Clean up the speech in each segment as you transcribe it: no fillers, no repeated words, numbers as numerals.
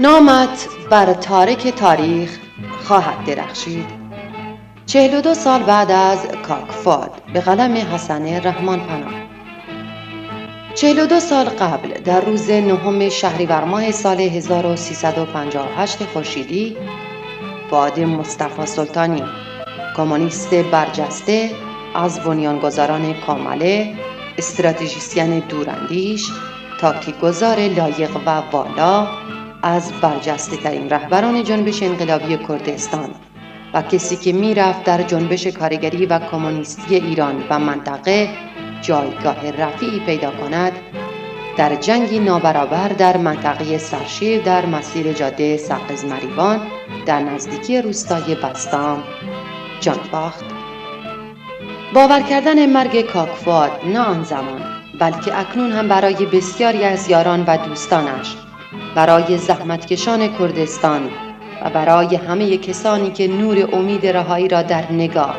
نامت بر تارک تاریخ خواهد درخشید. 42 سال بعد از کاکفاد، به قلم حسن رحمان پناه. 42 سال قبل، در روز 9 شهریور ماه سال 1358 خورشیدی، فؤاد مصطفی سلطانی، کمونیست برجسته، از بنیانگذاران کامله، استراتژیسین دوراندیش، تاکتیک گذار لایق و والا، از برجسته ترین رهبران جنبش انقلابی کردستان و کسی که میرفت در جنبش کارگری و کمونیستی ایران و منطقه جایگاه رفیعی پیدا کند، در جنگی نابرابر در منطقه سرشیر در مسیر جاده سقز مریوان در نزدیکی روستای بستام جان باخت. باور کردن مرگ کاکفاد نه آن زمان بلکه اکنون هم برای بسیاری از یاران و دوستانش، برای زحمتکشان کردستان و برای همه کسانی که نور امید رهایی را در نگاه،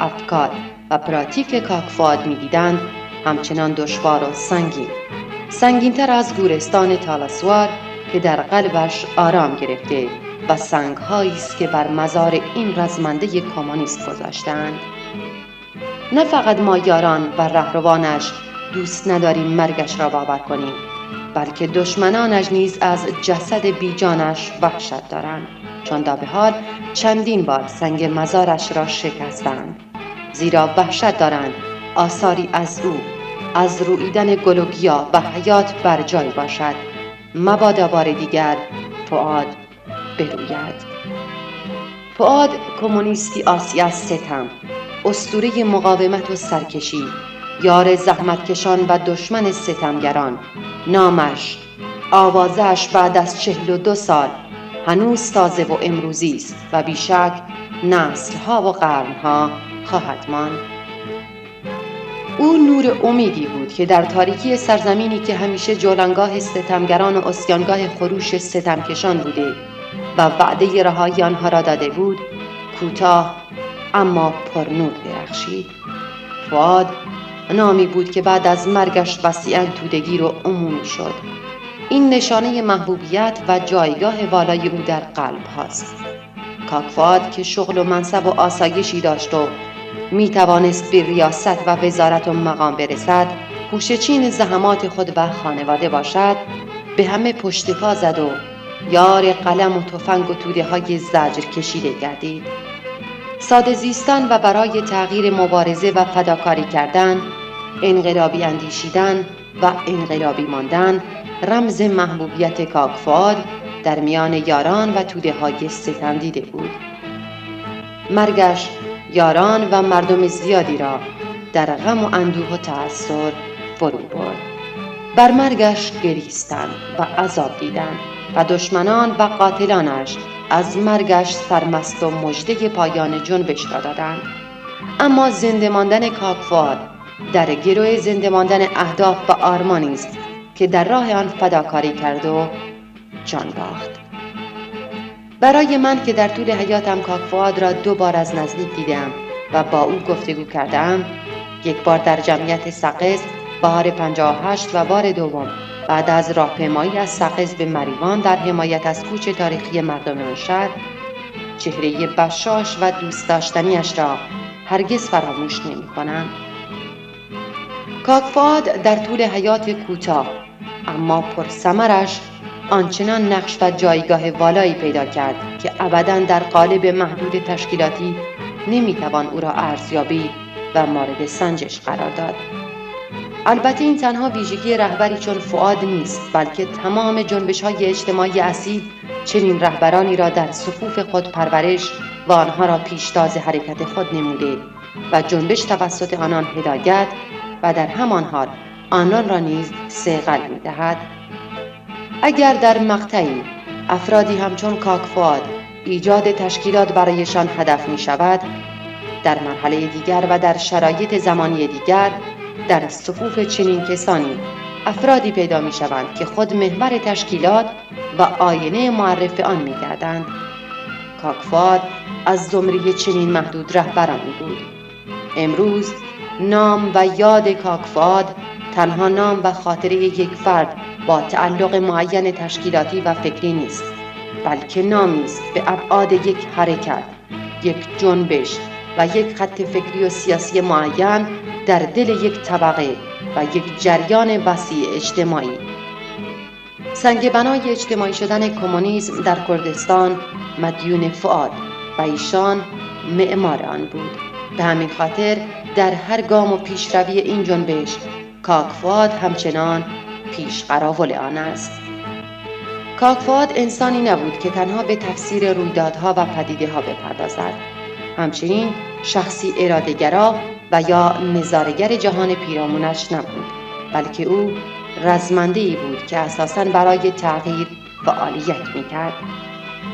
افکار و پراتیک کاکفاد می‌دیدند، همچنان دشوار و سنگین‌تر از گورستان تالاسوار که در قلبش آرام گرفته و سنگ‌هایی است که بر مزار این رزمنده کمونیست گذاشتند. نه فقط ما یاران و رهروانش دوست نداریم مرگش را باور کنیم، بلکه دشمنانش نیز از جسد بیجانش وحشت دارند، چون تا به حال چندین بار سنگ مزارش را شکستند، زیرا وحشت دارند آثاری از او، از روییدن گل و گیاه و حیات بر جای باشد، مبادا بار دیگر فؤاد بروید. فؤاد کمونیستی عاصی از ستم، اسطوره مقاومت و سرکشی، یار زحمتکشان و دشمن ستمگران. نامش، آوازش بعد از 42 سال هنوز تازه و امروزی است و بیشک نسل‌ها و قرن‌ها خواهد ماند. او نور امیدی بود که در تاریکی سرزمینی که همیشه جولانگاه ستمگران و اسیانگاه خروش ستمکشان بوده و وعده رهایی آنها را داده بود، کوتاه اما پرنور درخشید. فؤاد نامی بود که بعد از مرگش وسیعاً توده‌گیر و عمومی شد. این نشانه محبوبیت و جایگاه والای او در قلب هاست. کاکفاد که شغل و منصب و آسایشی داشت و می توانست به ریاست و وزارت و مقام برسد، خوشه‌چین زحمات خود و خانواده باشد، به همه پشت پا زد و یار قلم و تفنگ و توده های زجر کشیده گردید. ساده زیستن و برای تغییر مبارزه و فداکاری کردن، انقلابی اندیشیدن و انقلابی ماندن، رمز محبوبیت کاکفاد در میان یاران و توده های ستم دیده بود. مرگش یاران و مردم زیادی را در غم و اندوه و تأثر فرو برد. بر مرگش گریستند و عذاب دیدند و دشمنان و قاتلانش از مرگش سرمست و مژده پایان جنبش را دادند. اما زنده ماندن کاکفاد در گرو زنده ماندن اهداف و آرمانی است که در راه آن فداکاری کرد و جان باخت. برای من که در طول حیاتم کاکفاد را 2 بار از نزدیک دیدم و با او گفتگو کردم، 1 بار در جمعیت سقز بهار 58 و بار دوم بعد از راهپیمایی از سقز به مریوان در حمایت از کوچ تاریخی مردم آن شهر، چهره بشاش و دوست داشتنیش را هرگز فراموش نمی‌کنم. کاکفاد در طول حیات کوتاه اما پرثمرش آنچنان نقش و جایگاه والایی پیدا کرد که ابداً در قالب محدود تشکیلاتی نمیتوان او را ارزیابی و مورد سنجش قرار داد. البته این تنها ویژگی رهبری چون فؤاد نیست، بلکه تمام جنبش‌های اجتماعی اصیل چنین رهبرانی را در صفوف خود پرورش و آنها را پیشتاز حرکت خود نموده و جنبش توسط آنان هدایت و در همان حال آنان را نیز صیقل می‌دهد. اگر در مقطعی افرادی همچون کاکفاد ایجاد تشکیلات برایشان هدف می‌شود، در مرحله دیگر و در شرایط زمانی دیگر در صفوف چنین کسانی افرادی پیدا می‌شوند که خود محور تشکیلات و آینه معرف آن می‌گردند. کاکفاد از زمره چنین محدود رهبرانی بود. امروز نام و یاد کاکفاد تنها نام و خاطره یک فرد با تعلق معین تشکیلاتی و فکری نیست، بلکه نامی است به ابعاد یک حرکت، یک جنبش و یک خط فکری و سیاسی معین در دل یک طبقه و یک جریان وسیع اجتماعی. سنگ بنای اجتماعی شدن کمونیسم در کردستان مدیون فؤاد و ایشان معمار آن بود. به همین خاطر در هر گام و پیشروی این جنبش کاک فؤاد همچنان پیش قراول آن است. کاک فؤاد انسانی نبود که تنها به تفسیر رویدادها و پدیده‌ها بپردازد. همچنین شخصی اراده‌گرا و یا نظاره‌گر جهان پیرامونش نبود، بلکه او رزمنده‌ای بود که اساساً برای تغییر فعالیت می‌کرد.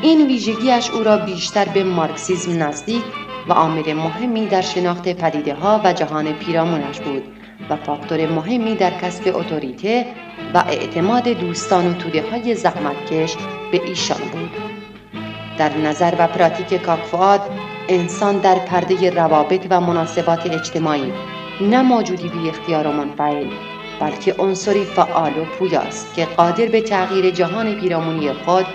این ویژگیش او را بیشتر به مارکسیسم نزدیک و عامل مهمی در شناخت پدیده‌ها و جهان پیرامونش بود و فاکتور مهمی در کسب اتوریته و اعتماد دوستان و توده‌های زحمتکش به ایشان بود. در نظر و پراتیک کاک فؤاد، انسان در پرده روابط و مناسبات اجتماعی نه موجودی بی اختیار و منفعل، بلکه عنصری فعال و پویاست که قادر به تغییر جهان پیرامونی خود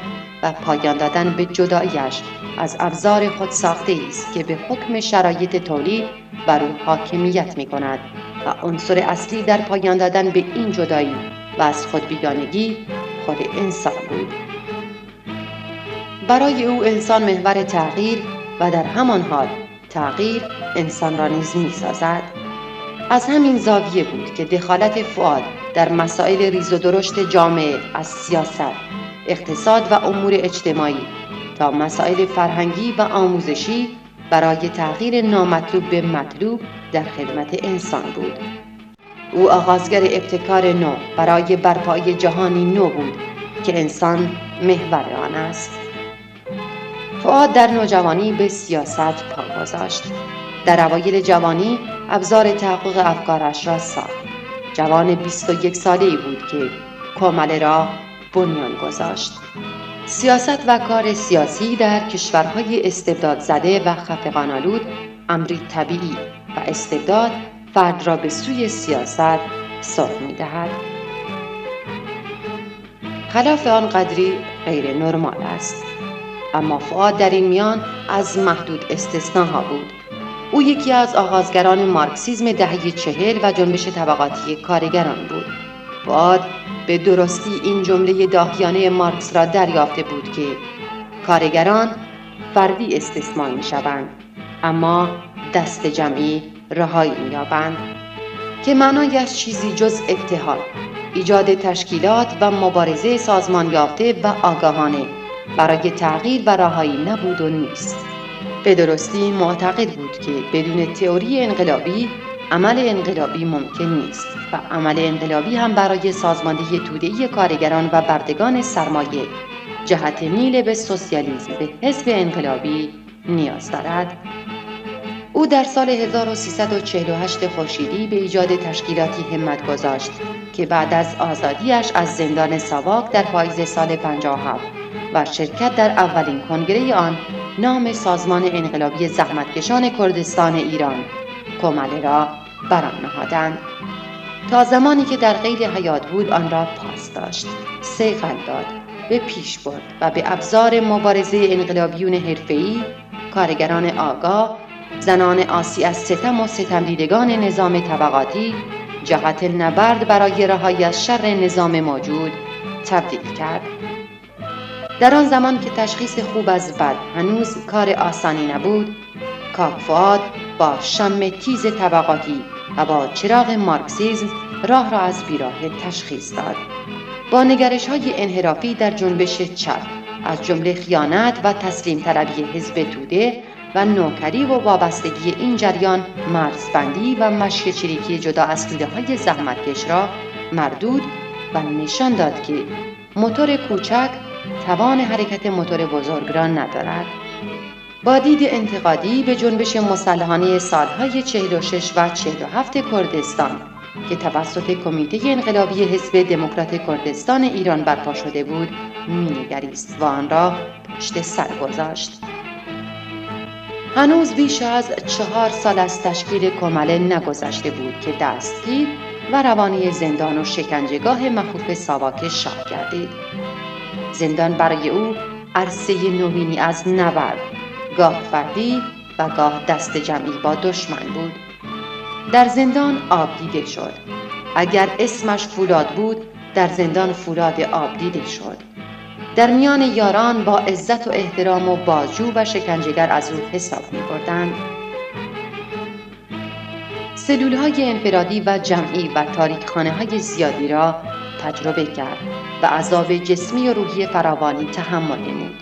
و پایان دادن به جدایی‌اش از ابزار خود ساخته است که به حکم شرایط تولید بر او حاکمیت می‌کند و عنصر اصلی در پایان دادن به این جدایی و از خود بیگانگی خود انسان بود. برای او انسان محور تغییر و در همان حال تغییر انسان را نیز می‌سازد. از همین زاویه بود که دخالت فؤاد در مسائل ریز و درشت جامعه از سیاست، اقتصاد و امور اجتماعی تا مسائل فرهنگی و آموزشی برای تغییر نامطلوب به مطلوب در خدمت انسان بود. او آغازگر ابتکار نو برای برپایی جهانی نو بود که انسان محور آن است. فؤاد در نوجوانی به سیاست پا گذاشت. در اوایل جوانی ابزار تحقق افکارش را ساخت. جوان 21 ساله‌ای بود که کمله را بنیان گذاشت. سیاست و کار سیاسی در کشورهای استبداد زده و خفقان‌آلود امری طبیعی و استبداد فرد را به سوی سیاست سوق می‌دهد. خلاف آن قدری غیر نرمال است. اما فؤاد در این میان از محدود استثناها بود. او یکی از آغازگران مارکسیسم دهه 40 و جنبش طبقاتی کارگران بود. فؤاد به درستی این جمله داهیانه مارکس را دریافته بود که کارگران فردی استثمار می‌شوند، اما دست جمعی رهایی می‌یابند، که معنایش چیزی جز اتحاد، ایجاد تشکیلات و مبارزه سازمان یافته و آگاهانه برای تغییر و رهایی نبود و نیست. به درستی معتقد بود که بدون تئوری انقلابی عمل انقلابی ممکن نیست و عمل انقلابی هم برای سازماندهی توده‌ای کارگران و بردگان سرمایه جهت نیل به سوسیالیسم به حزب انقلابی نیاز دارد. او در سال 1348 خورشیدی به ایجاد تشکیلاتی همت گذاشت که بعد از آزادیش از زندان ساواک در پاییز سال 57 و شرکت در اولین کنگره آن نام سازمان انقلابی زحمتکشان کردستان ایران کمله را بر آن نهادند. تا زمانی که در قید حیات بود آن را پاس داشت، صیقل داد، به پیش برد و به ابزار مبارزه انقلابیون حرفه‌ای، کارگران آگاه، زنان عاصی از ستم و ستمدیدگان نظام طبقاتی جهت نبرد برای رهایی از شر نظام موجود تبدیل کرد. در آن زمان که تشخیص خوب از بد هنوز کار آسانی نبود، کاک فؤاد با شم تیز طبقاتی و با چراغ مارکسیسم راه را از بیراه تشخیص داد. با نگرش‌های انحرافی در جنبش چپ از جمله خیانت و تسلیم طلبی حزب توده و نوکری و وابستگی این جریان مرزبندی و مشی چریکی جدا از توده‌های زحمتکش را مردود و نشان داد که موتور کوچک توان حرکت موتور بزرگ را ندارد. با دید انتقادی به جنبش مسلحانه سالهای 46 و 47 کردستان که توسط کمیته انقلابی حزب دموکرات کردستان ایران برپا شده بود می‌نگریست و آن را پشت سر گذاشت. هنوز بیش از 4 سال از تشکیل کمله نگذشته بود که دستگیر و روانی زندان و شکنجهگاه مخوف ساواک شاه گردید. زندان برای او عرصه نوینی از نبرد، گاه فردی و گاه دست جمعی با دشمن بود. در زندان آب دیده شد. اگر اسمش فولاد بود، در زندان فولاد آب دیده شد. در میان یاران با عزت و احترام و بازجو و شکنجهگر از او حساب می‌بردند. سلول‌های انفرادی و جمعی و تاریک‌خانه‌های زیادی را تجربه کرد و عذاب جسمی و روحی فراوانی تحمل نمود.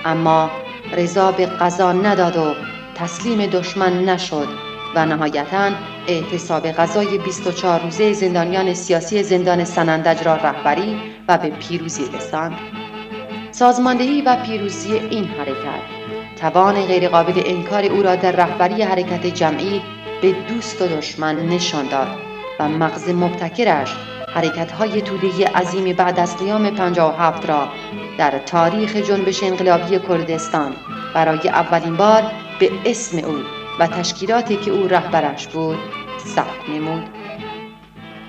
اما رضا به قضا نداد و تسلیم دشمن نشد و نهایتاً اعتصاب غذای 24 روزه زندانیان سیاسی زندان سنندج را رهبری و به پیروزی رساند. سازماندهی و پیروزی این حرکت توان غیرقابل انکار او را در رهبری حرکت جمعی به دوست و دشمن نشان داد و مغز مبتکرش حرکت‌های توده‌ای عظیم بعد از قیام 57 را در تاریخ جنبش انقلابی کردستان برای اولین بار به اسم او و تشکیلاتی که او رهبرش بود ثبت نمود.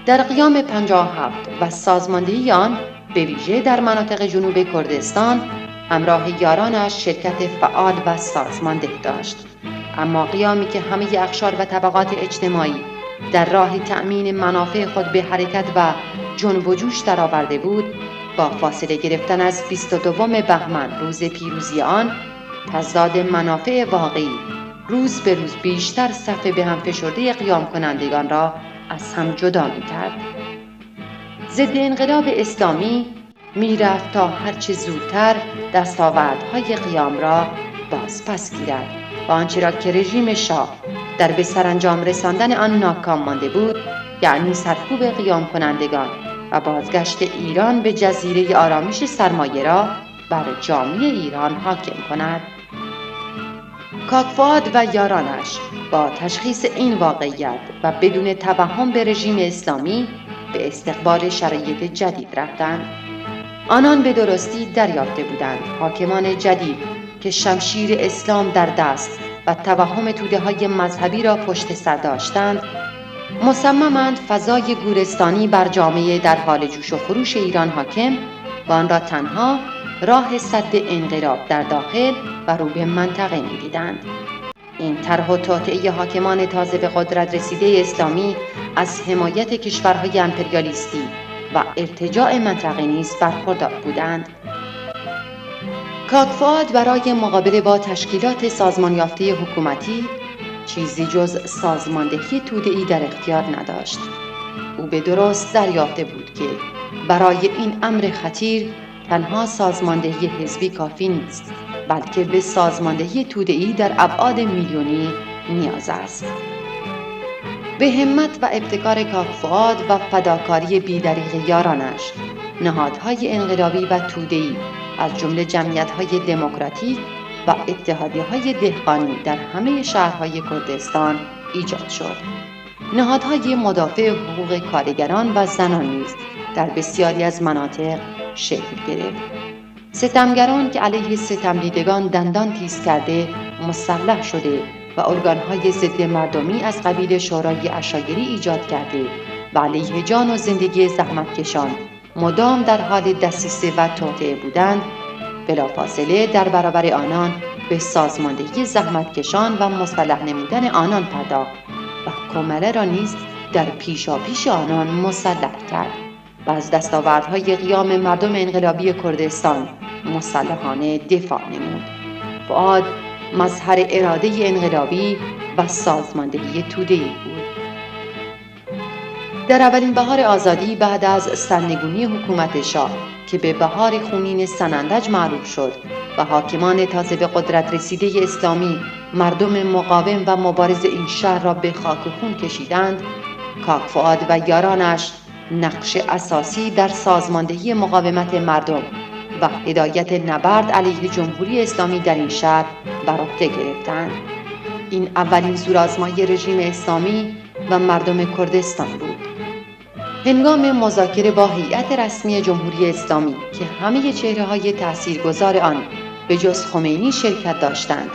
در قیام 57 و سازماندهی آن به ویژه در مناطق جنوب کردستان همراه یارانش شرکت فعال و سازمانده داشت. اما قیامی که همه اقشار و طبقات اجتماعی در راه تأمین منافع خود به حرکت و جنب و جوش درآورده بود، با فاصله گرفتن از 22 بهمن روز پیروزی آن، تضاد منافع واقعی روز به روز بیشتر صف به هم فشرده قیام کنندگان را از هم جدا می‌کرد. ضد انقلاب اسلامی می‌رفت تا هرچه زودتر دستاوردهای قیام را بازپس گیرد و آنچه را که رژیم شاه در به سرانجام رساندن آن ناکام مانده بود، یعنی سرکوب قیام کنندگان و بازگشت ایران به جزیره آرامش سرمایه را بر جامعه ایران حاکم کند. کاک فؤاد و یارانش با تشخیص این واقعیت و بدون توهم به رژیم اسلامی به استقبال شرایط جدید رفتند. آنان به درستی دریافته بودند حاکمان جدید که شمشیر اسلام در دست و توهم توده‌های مذهبی را پشت سر داشتند، مصممند فضای گورستانی بر جامعه در حال جوش و خروش ایران حاکم و آن را تنها راه سد انقلاب در داخل و رو به منطقه می‌دیدند. این طرح و توطئه حاکمان تازه به قدرت رسیده اسلامی از حمایت کشورهای امپریالیستی و ارتجاع منطقه نیز برخوردار بودند. کاک فؤاد برای مقابله با تشکیلات سازمان یافته حکومتی چیزی جز سازماندهی توده‌ای در اختیار نداشت. او به درست دریافته بود که برای این امر خطیر تنها سازماندهی حزبی کافی نیست، بلکه به سازماندهی توده‌ای در ابعاد میلیونی نیاز است. به همت و ابتکار کاک فؤاد و فداکاری بی‌دریغ یارانش، نهادهای انقلابی و توده‌ای از جمله جمعیت‌های دموکراتیک و اتحادیه‌های دهقانی در همه شهرهای کردستان ایجاد شد. نهادهای مدافع حقوق کارگران و زنان نیز در بسیاری از مناطق شکل گرفت. ستمگران که علیه ستمدیدگان دندان تیز کرده مسلح شده و ارگان‌های ضد مردمی از قبیل شورای عشایری ایجاد کرده و علیه جان و زندگی زحمتکشان مدام در حال دسیسه و توطئه بودند، بلافاصله در برابر آنان به سازماندهی زحمتکشان و مسلح نمودن آنان پرداخت و کمره را نیز در پیشاپیش آنان مسلح کرد و از دستاوردهای قیام مردم انقلابی کردستان مسلحانه دفاع نمود. فؤاد مظهر اراده انقلابی و سازماندهی توده‌ای بود. در اولین بهار آزادی بعد از سرنگونی حکومت شاه که به بهار خونین سنندج معروف شد و حاکمان تازه به قدرت رسیده اسلامی مردم مقاوم و مبارز این شهر را به خاک و خون کشیدند، کاک فؤاد و یارانش نقش اساسی در سازماندهی مقاومت مردم و هدایت نبرد علیه جمهوری اسلامی در این شهر بر عهده گرفتند. این اولین زورآزمایی رژیم اسلامی و مردم کردستان بود. هنگام مذاکره با هیئت رسمی جمهوری اسلامی که همه چهره‌های تاثیرگذار آن به جز خمینی شرکت داشتند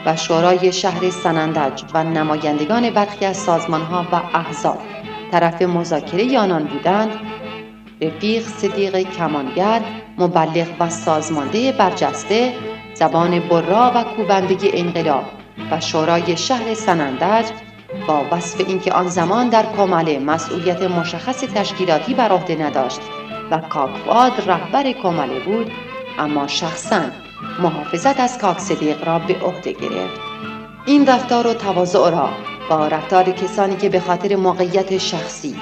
و شورای شهر سنندج و نمایندگان برخی از سازمان‌ها و احزاب طرف مذاکره آنان بودند، رفیق صدیق کمانگر مبلغ و سازمانده برجسته، زبان برا و کوبنده انقلاب و شورای شهر سنندج با وصف اینکه آن زمان در کماله مسئولیت مشخص تشکیلاتی بر عهده نداشت و کاک فؤاد رهبر کماله بود، اما شخصاً محافظت از کاک صدیق را به عهده گرفت. این رفتار و تواضع را با رفتار کسانی که به خاطر موقعیت شخصی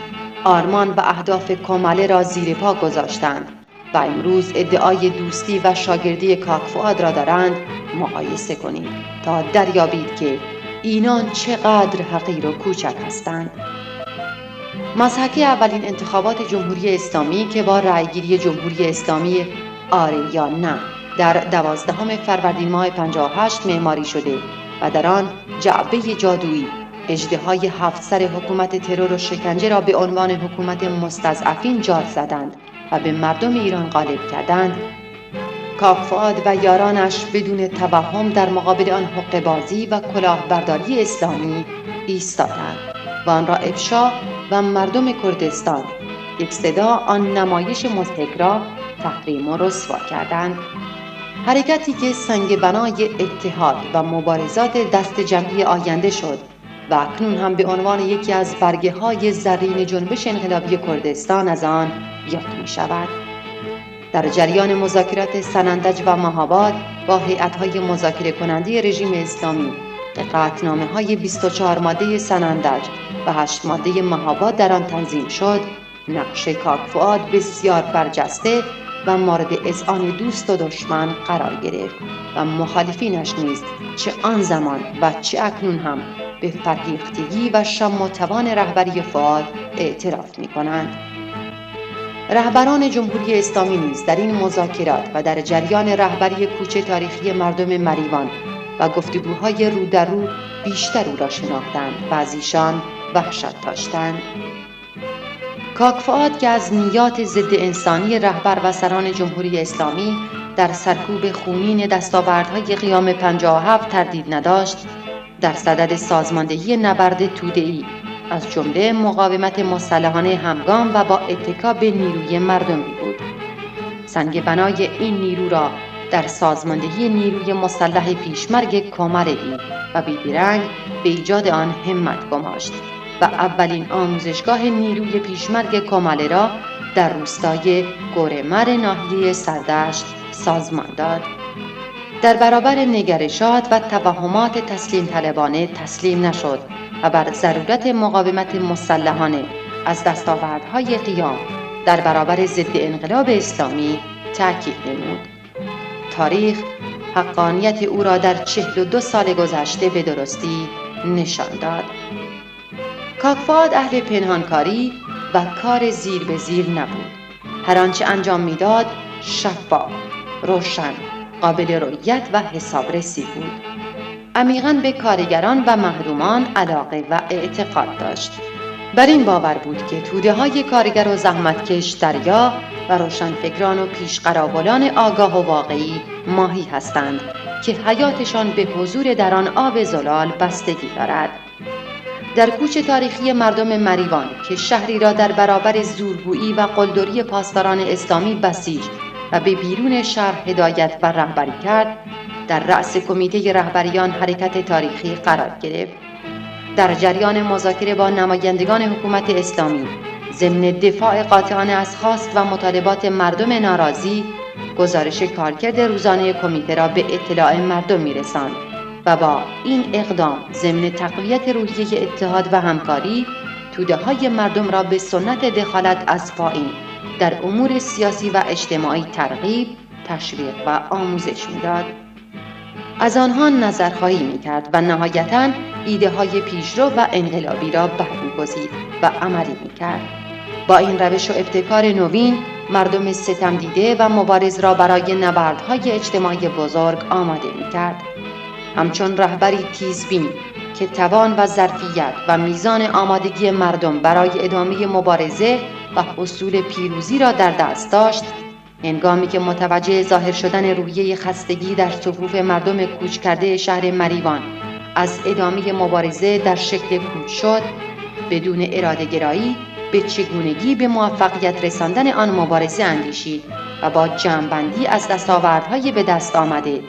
آرمان و اهداف کماله را زیر پا گذاشتند و امروز ادعای دوستی و شاگردی کاک فؤاد را دارند مقایسه کنید تا دریابید که اینان چقدر حقیر و کوچک هستند. مضحکه اولین انتخابات جمهوری اسلامی که با رأیگیری جمهوری اسلامی آره یا نه در 12 فروردین ماه 58 معماری شده و در آن جعبه جادویی اژدهای 7 سر حکومت ترور و شکنجه را به عنوان حکومت مستضعفین جار زدند و به مردم ایران غالب کردند، کاک فؤاد و یارانش بدون توهم در مقابل آن حقه‌بازی و کلاهبرداری اسلامی ایستادند و آن را افشا و مردم کردستان یک صدا آن نمایش مضحک را تحریم و رسوا کردند. حرکتی که سنگ بنای اتحاد و مبارزات دست جمعی آینده شد و اکنون هم به عنوان یکی از برگه‌های زرین جنبش انقلابی کردستان از آن یاد می شود. در جریان مذاکرات سنندج و مهاباد با هیئت‌های مذاکره کننده رژیم اسلامی، قطعنامه‌های 24 ماده سنندج و 8 ماده مهاباد در آن تنظیم شد، نقش کاک فؤاد بسیار برجسته و مورد اذعان دوست و دشمن قرار گرفت و مخالفینش نیز چه آن زمان و چه اکنون هم به فرهیختگی و شم و توان رهبری فؤاد اعتراف می‌کنند. رهبران جمهوری اسلامی نیز در این مذاکرات و در جریان رهبری کوچه تاریخی مردم مریوان و گفتگوهای رو در رو بیشتر او را شناختند و از ایشان وحشت داشتند. کاک فؤاد که از نیات ضد انسانی رهبر و سران جمهوری اسلامی در سرکوب خونین دستاوردهای قیام 57 تردید نداشت، در صدد سازماندهی نبرد توده‌ای از جمله مقاومت مسلحانه همگام و با اتکا به نیروی مردمی بود. سنگ بنای این نیرو را در سازماندهی نیروی مسلح پیشمرگ کماله دید و بی‌درنگ به ایجاد آن همت گماشت و اولین آموزشگاه نیروی پیشمرگ کماله را در روستای گورمر ناحیه سردشت سازمان داد. در برابر نگرشات و توهمات تسلیم طلبانه تسلیم نشد و بر ضرورت مقاومت مسلحانه از دستاوردهای قیام در برابر ضد انقلاب اسلامی تأکید نمود. تاریخ حقانیت او را در 42 سال گذشته به درستی نشان داد. کاک فؤاد اهل پنهانکاری و کار زیر به زیر نبود. هر آنچه انجام میداد شفاف، روشن، قابل رؤیت و حسابرسی بود. عمیقاً به کارگران و محرومان علاقه و اعتقاد داشت. بر این باور بود که توده‌های کارگر و زحمتکش دریا و روشنفکران و پیشقراولان آگاه و واقعی ماهی هستند که حیاتشان به حضور در آن آب زلال بستگی دارد. در کوچ تاریخی مردم مریوان که شهری را در برابر زورگویی و قلدری پاسداران اسلامی بسیج و به بیرون شهر هدایت و رهبری کرد، در رأس کمیته رهبریان حرکت تاریخی قرار گرفت. در جریان مذاکره با نمایندگان حکومت اسلامی ضمن دفاع قاطعانه از خواست و مطالبات مردم ناراضی، گزارش کارکرد روزانه کمیته را به اطلاع مردم می‌رساند و با این اقدام ضمن تقویت روحیه اتحاد و همکاری، توده‌های مردم را به سنت دخالت از پایین در امور سیاسی و اجتماعی ترغیب، تشویق و آموزش می‌داد. از آنها نظرخواهی می‌کرد و نهایتاً ایده‌های پیشرو و انقلابی را برمی‌گزید و عملی می‌کرد. با این روش و ابتکار نوین، مردم ستم دیده و مبارز را برای نبردهای اجتماعی بزرگ آماده می‌کرد. همچون رهبری تیزبین که توان و ظرفیت و میزان آمادگی مردم برای ادامه مبارزه و حصول پیروزی را در دست داشت، هنگامی که متوجه ظاهر شدن روحیه خستگی در صفوف مردم کوچ کرده شهر مریوان از ادامه مبارزه در شکل کوچ شد، بدون اراده گرایی به چگونگی به موفقیت رساندن آن مبارزه اندیشید و با جمع‌بندی از دستاوردهای به دست آمده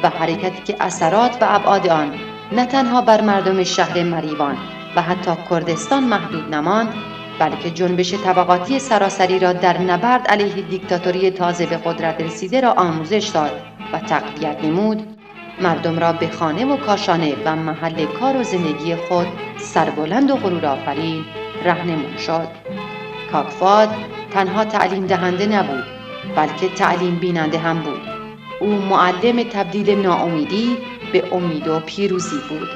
و حرکتی که اثرات و ابعاد آن نه تنها بر مردم شهر مریوان و حتی کردستان محدود نماند، بلکه جنبش طبقاتی سراسری را در نبرد علیه دیکتاتوری تازه به قدرت رسیده را آموزش داد و تقویت نمود، مردم را به خانه و کاشانه و محل کار و زندگی خود سربلند و غرورآفرین راهنمون شد. کاک فؤاد تنها تعلیم دهنده نبود، بلکه تعلیم بیننده هم بود. او معلم تبدیل ناامیدی به امید و پیروزی بود.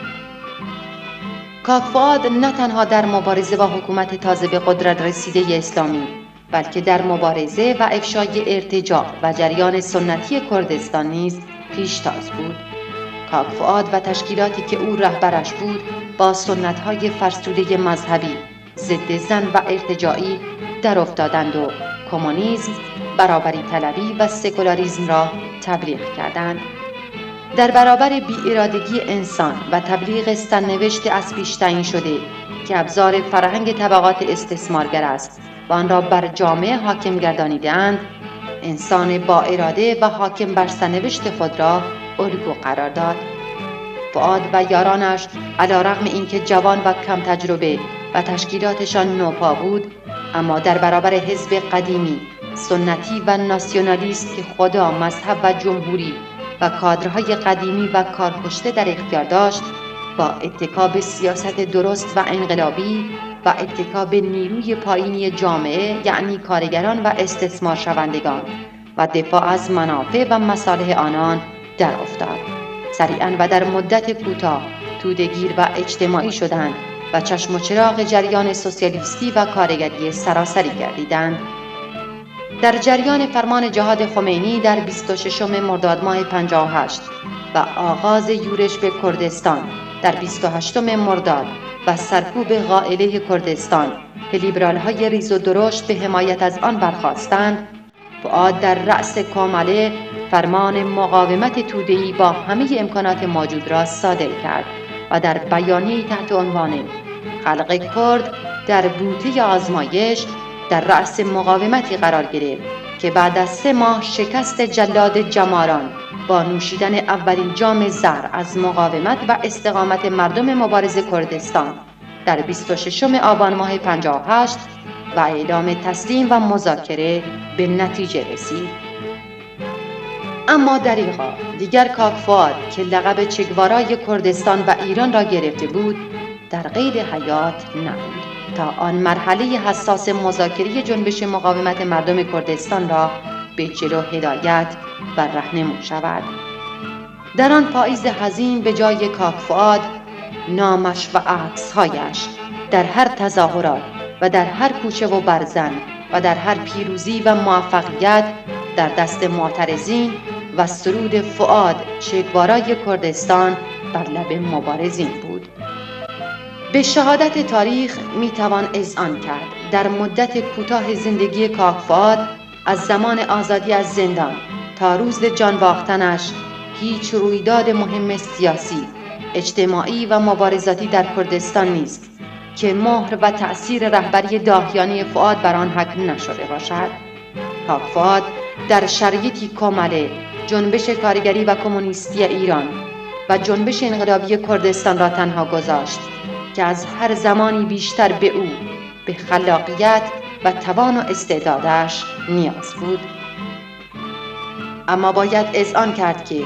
کاک فؤاد نه تنها در مبارزه با حکومت تازه به قدرت رسیده اسلامی، بلکه در مبارزه و افشای ارتجاع و جریان سنتی کردستان نیز پیشتاز بود. کاک فؤاد و تشکیلاتی که او رهبرش بود با سنت‌های فرسوده مذهبی، ضد زن و ارتجاعی در افتادند و کمونیسم، برابری طلبی و سکولاریسم را تبلیغ کردند. در برابر بی‌ارادگی انسان و تبلیغ سرنوشت از پیش تعیین شده که ابزار فرهنگ طبقات استثمارگر است و آن را بر جامعه حاکم گردانیده‌اند، انسان با اراده و حاکم بر سرنوشت خود را الگو قرار داد. فؤاد و یارانش علی‌رغم اینکه جوان و کم تجربه و تشکیلاتشان نوپا بود، اما در برابر حزب قدیمی، سنتی و ناسیونالیست که خدا، مذهب و جمهوری و کادرهای قدیمی و کارکشته در اختیار داشت، با اتکا به سیاست درست و انقلابی و اتکا به نیروی پایینی جامعه یعنی کارگران و استثمار شوندگان و دفاع از منافع و مصالح آنان در افتاد. سریعاً و در مدت کوتاه توده‌گیر و اجتماعی شدند و چشم و چراغ جریان سوسیالیستی و کارگری سراسری گردیدند. در جریان فرمان جهاد خمینی در 26 مرداد ماه 58 و آغاز یورش به کردستان در 28 مرداد و سرکوب غائله کردستان که لیبرال‌های ریز و درشت به حمایت از آن برخاستند، فؤاد در رأس کامله فرمان مقاومت توده‌ای با همه امکانات موجود را صادر کرد و در بیانیه‌ای تحت عنوان خلق کرد در بوته آزمایش در رأس مقاومتی قرار گرفت که بعد از 3 ماه شکست جلاد جماران با نوشیدن اولین جام زهر از مقاومت و استقامت مردم مبارز کردستان در 26 آبان ماه 58 و اعلام تسلیم و مذاکره به نتیجه رسید. اما دریغا دیگر کاک فؤاد که لقب چگوارای کردستان و ایران را گرفته بود در قید حیات نبود تا آن مرحله حساس مذاکره جنبش مقاومت مردم کردستان را به جلو هدایت و راهنمون شود. در آن پاییز حزین به جای کاک فؤاد نامش و عکس‌هایش در هر تظاهرات و در هر کوچه و برزن و در هر پیروزی و موفقیت در دست معترضین و سرود فؤاد چگوارای کردستان بر لب مبارزین بود. به شهادت تاریخ میتوان اذعان کرد در مدت کوتاه زندگی کاک فؤاد از زمان آزادی از زندان تا روز جان باختنش هیچ رویداد مهم سیاسی، اجتماعی و مبارزاتی در کردستان نیست که مهر و تأثیر رهبری داهیانه فؤاد بر آن حک نشده باشد. کاک فؤاد در شرایطی کامله جنبش کارگری و کمونیستی ایران و جنبش انقلابی کردستان را تنها گذاشت که از هر زمانی بیشتر به او، به خلاقیت و توان و استعدادش نیاز بود. اما باید اذعان کرد که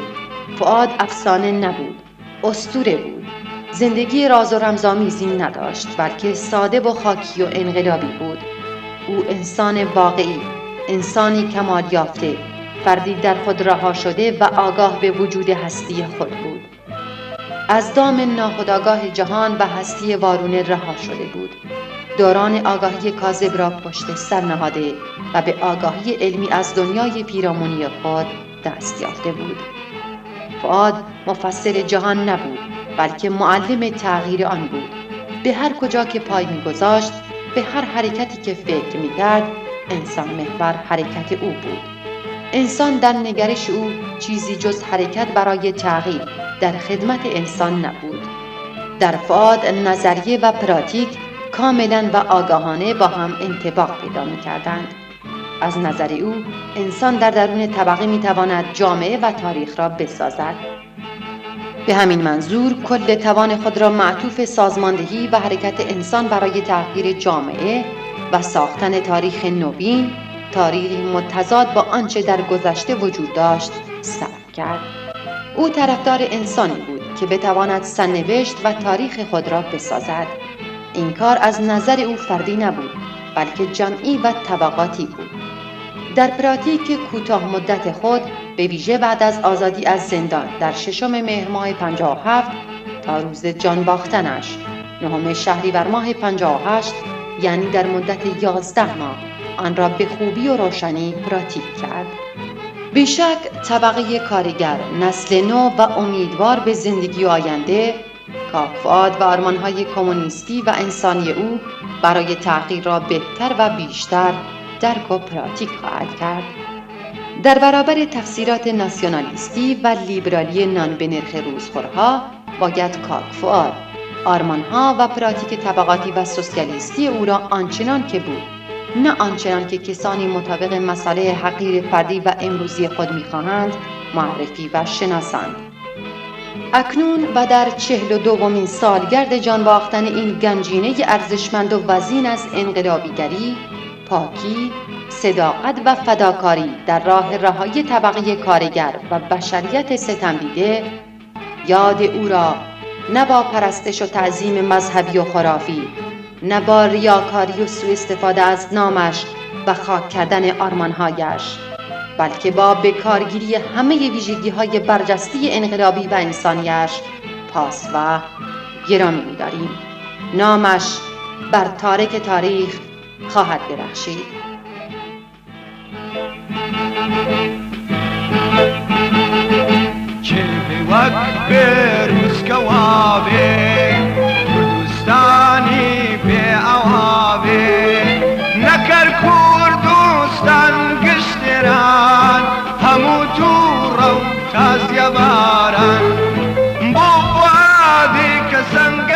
فؤاد افسانه نبود، اسطوره بود. زندگی راز و رمزآمیزی نداشت، بلکه ساده و خاکی و انقلابی بود. او انسان واقعی، انسانی کمال یافته، فردی در خود رها شده و آگاه به وجود هستی خود بود. از دام ناخودآگاه جهان و هستی وارونه رها شده بود. دوران آگاهی کاذب را پشت سر نهاده و به آگاهی علمی از دنیای پیرامونی خود دست یافته بود. فؤاد مفسر جهان نبود، بلکه معلم تغییر آن بود. به هر کجا که پای می‌گذاشت، به هر حرکتی که فکر می‌کرد، انسان محور حرکت او بود. انسان در نگرش او چیزی جز حرکت برای تغییر در خدمت انسان نبود. در فؤاد نظریه و پراتیک کاملا و آگاهانه با هم انطباق پیدا می‌کردند. از نظر او انسان در درون طبقه میتواند جامعه و تاریخ را بسازد. به همین منظور کل توان خود را معطوف سازماندهی و حرکت انسان برای تغییر جامعه و ساختن تاریخ نوین، تاریخی متضاد با آنچه در گذشته وجود داشت، صرف کرد. او طرفدار انسانی بود که بتواند سرنوشت و تاریخ خود را بسازد. این کار از نظر او فردی نبود، بلکه جمعی و طبقاتی بود. در پراتیک کوتاه مدت خود، به ویژه بعد از آزادی از زندان در 6 مهر ماه 57 تا روز جان باختنش 9 شهریور ماه 58، یعنی در مدت 11 ماه، آن را به خوبی و روشنی پراتیک کرد. بیشک طبقه کارگر، نسل نو و امیدوار به زندگی آینده، کاک فؤاد و آرمان‌های کمونیستی و انسانی او برای تغییر را بهتر و بیشتر درک و پراتیک خواهد کرد. در برابر تفسیرات ناسیونالیستی و لیبرالی نان به نرخ روزخورها، باید کاک فؤاد آرمان‌ها و پراتیک طبقاتی و سوسیالیستی او را آنچنان که بود، نه آنچنان که کسانی مطابق مصالح حقیر فردی و امروزی خود می‌خواهند، معرفی و شناسند. اکنون و در 42مین سالگرد جان باختن این گنجینه ارزشمند و وزین از انقلابیگری، پاکی، صداقت و فداکاری در راه رهایی طبقه کارگر و بشریت ستمدیده، یاد او را نه با پرستش و تعظیم مذهبی و خرافی، نه با ریاکاری و سوء استفاده از نامش و خاک کردن آرمانهایش، بلکه با بکارگیری همه ویژگی‌های برجسته انقلابی و انسانیش پاس و گرامی می‌داریم. نامش بر تارک تاریخ خواهد درخشید. چه وقت بروز کوابه کردستانی به اوابه نکر کردستان گشتران همو تو رو تازیه باران بو وادی کسنگ